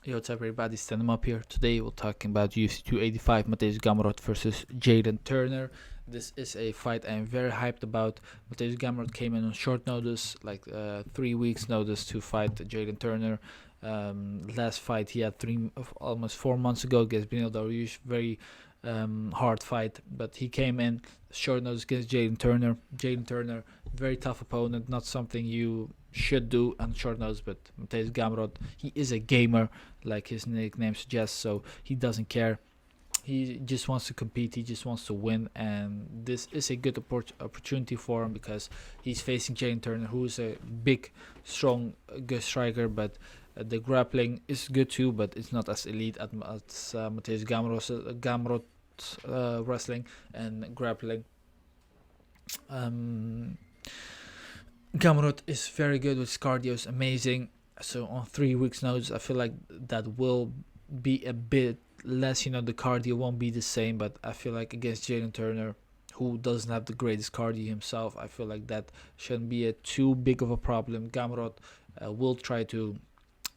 Yo, what's up everybody, stand up here. Today we're talking about UFC 285, Mateuscz Gamrot versus Jalin Turner. This is a fight I'm very hyped about. Mateuscz Gamrot came in on short notice, like 3 weeks notice to fight Jalin Turner. Last fight he had almost 4 months ago against Benil Dariush, very hard fight, but he came in short notice against Jalin Turner. Jalin Turner, very tough opponent, not something you should do on short notice, but Mateuscz Gamrot, he is a gamer, like his nickname suggests, so he doesn't care. He just wants to compete, he just wants to win, and this is a good opportunity for him because he's facing Jalin Turner, who is a big, strong, good striker, but the grappling is good too, but it's not as elite as Mateuscz Gamrot wrestling and grappling. Gamrot is very good with his cardio, is amazing. So on 3 weeks notice, I feel like that will be a bit less. The cardio won't be the same, but I feel like against Jalin Turner, who doesn't have the greatest cardio himself, I feel like that shouldn't be too big of a problem. Gamrot will try to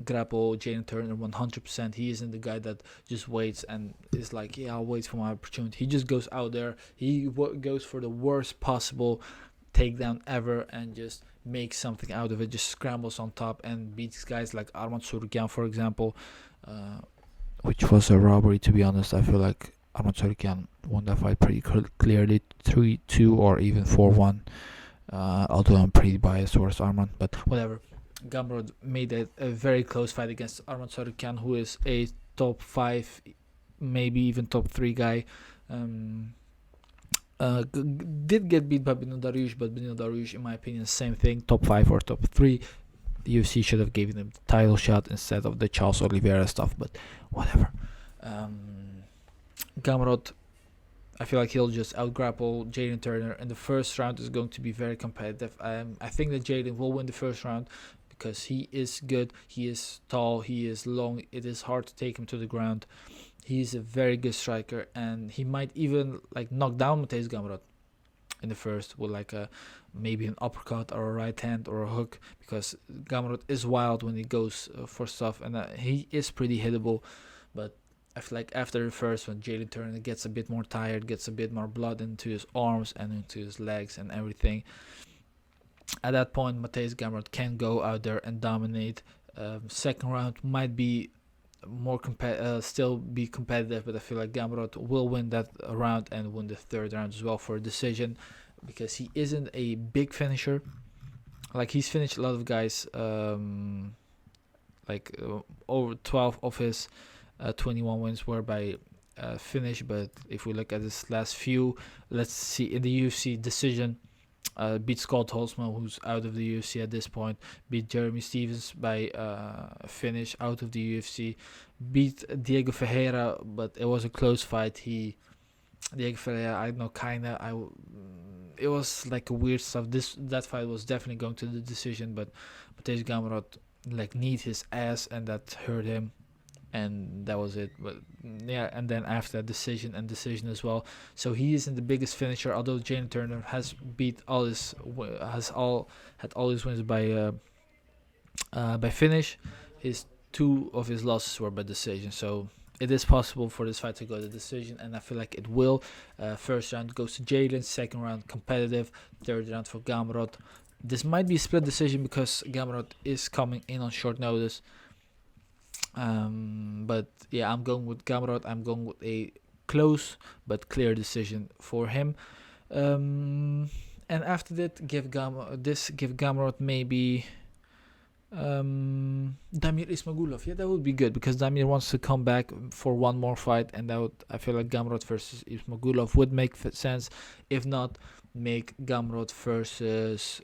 grapple Jalin Turner 100%. He isn't the guy that just waits and is like, yeah, I'll wait for my opportunity. He just goes out there. He goes for the worst possible takedown ever and just makes something out of it, just scrambles on top and beats guys like Arman Tsarukyan, for example, which was a robbery, to be honest. I feel like Arman Tsarukyan won that fight pretty clearly, 3-2 or even 4-1, although I'm pretty biased towards Arman, but whatever. Gamrot made a very close fight against Arman Tsarukyan, who is a top 5, maybe even top 3 guy. Did get beat by Benil Dariush, but Benil Dariush, in my opinion, same thing, top 5 or top 3. The UFC should have given him the title shot instead of the Charles Oliveira stuff, but whatever. Gamrot, I feel like he'll just outgrapple Jalin Turner, and the first round is going to be very competitive. I think that Jalin will win the first round because he is good, he is tall, he is long. It is hard to take him to the ground. He's a very good striker, and he might even knock down Mateuscz Gamrot in the first with maybe an uppercut or a right hand or a hook, because Gamrot is wild when he goes for stuff, and he is pretty hittable. But I feel like after the first, when Jalin Turner gets a bit more tired, gets a bit more blood into his arms and into his legs and everything, at that point Mateuscz Gamrot can go out there and dominate. Second round might be more still be competitive, but I feel like Gamrot will win that round and win the third round as well for a decision, because he isn't a big finisher. Like, he's finished a lot of guys, over 12 of his 21 wins were by finish. But if we look at his last few, let's see, in the UFC decision, beat Scott Holtzman, who's out of the UFC at this point, beat Jeremy Stevens by finish out of the UFC, beat Diego Ferreira, but it was a close fight. Diego Ferreira, I know, it was like a weird stuff. That fight was definitely going to the decision, but Mateuscz Gamrot kneed his ass, and that hurt him, and that was it. But yeah, and then after that, decision as well. So he isn't the biggest finisher, although Jalin Turner has had all his wins by finish. Two of his losses were by decision, so it is possible for this fight to go to decision, and I feel like it will. First round goes to Jalin, second round competitive, third round for Gamrot. This might be a split decision because Gamrot is coming in on short notice. But yeah, I'm going with Gamrot. I'm going with a close but clear decision for him. And after that, give Gamrot maybe Damir Ismagulov. Yeah, that would be good, because Damir wants to come back for one more fight, and I feel like Gamrot versus Ismagulov would make sense. If not, make Gamrot versus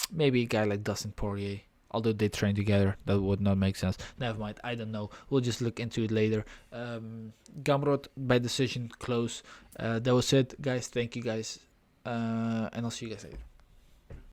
maybe a guy like Dustin Poirier. Although they train together, that would not make sense. Never mind, I don't know. We'll just look into it later. Gamrot by decision, close. That was it, guys. Thank you, guys. And I'll see you guys later.